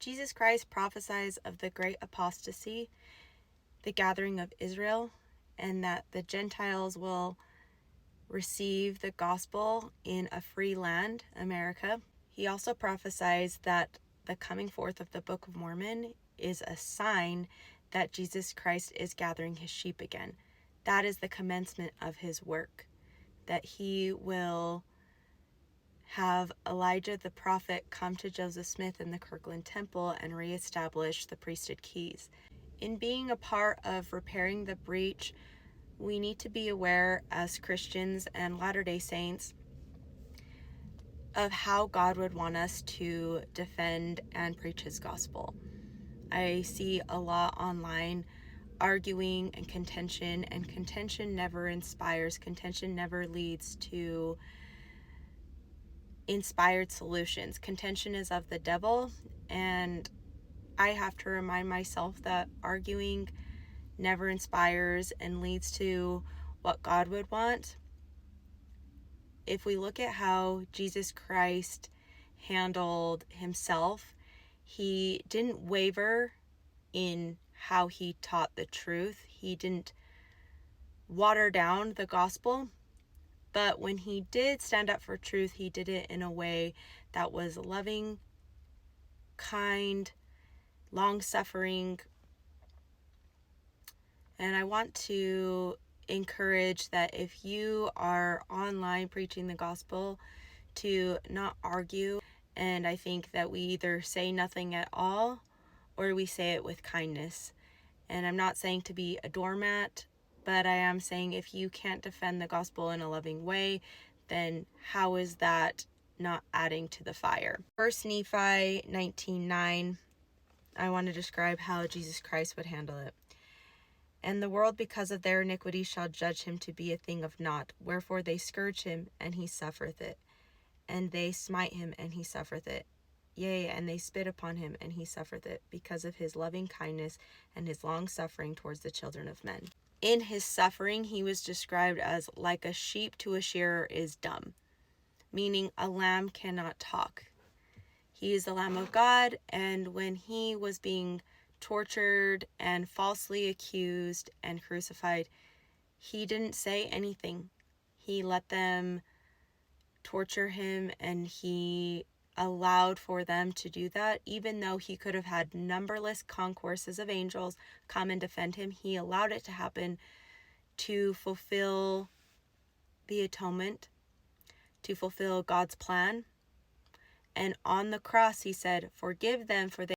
Jesus Christ prophesies of the great apostasy, the gathering of Israel, and that the Gentiles will receive the gospel in a free land, America. He also prophesies that the coming forth of the Book of Mormon is a sign that Jesus Christ is gathering his sheep again. That is the commencement of his work, that he will have Elijah the prophet come to Joseph Smith in the Kirkland Temple and reestablish the priesthood keys. In being a part of repairing the breach, we need to be aware as Christians and Latter-day Saints of how God would want us to defend and preach his gospel. I see a lot online arguing and contention never inspires. Contention never leads to inspired solutions. Contention is of the devil, and I have to remind myself that arguing never inspires and leads to what God would want. If we look at how Jesus Christ handled himself, he didn't waver in how he taught the truth. He didn't water down the gospel. But when he did stand up for truth, he did it in a way that was loving, kind, long-suffering. And I want to encourage that if you are online preaching the gospel, to not argue. And I think that we either say nothing at all or we say it with kindness. And I'm not saying to be a doormat, but I am saying if you can't defend the gospel in a loving way, then how is that not adding to the fire? 1 Nephi 19:9, I want to describe how Jesus Christ would handle it. And the world because of their iniquity shall judge him to be a thing of naught. Wherefore they scourge him, and he suffereth it. And they smite him, and he suffereth it. Yea, and they spit upon him, and he suffereth it, because of his loving kindness and his long suffering towards the children of men. In his suffering, he was described as like a sheep to a shearer is dumb, meaning a lamb cannot talk. He is the Lamb of God, and when he was being tortured and falsely accused and crucified, he didn't say anything. He let them torture him, and he allowed for them to do that. Even though he could have had numberless concourses of angels come and defend him, he allowed it to happen to fulfill the atonement, to fulfill God's plan. And on the cross he said, "Forgive them, for they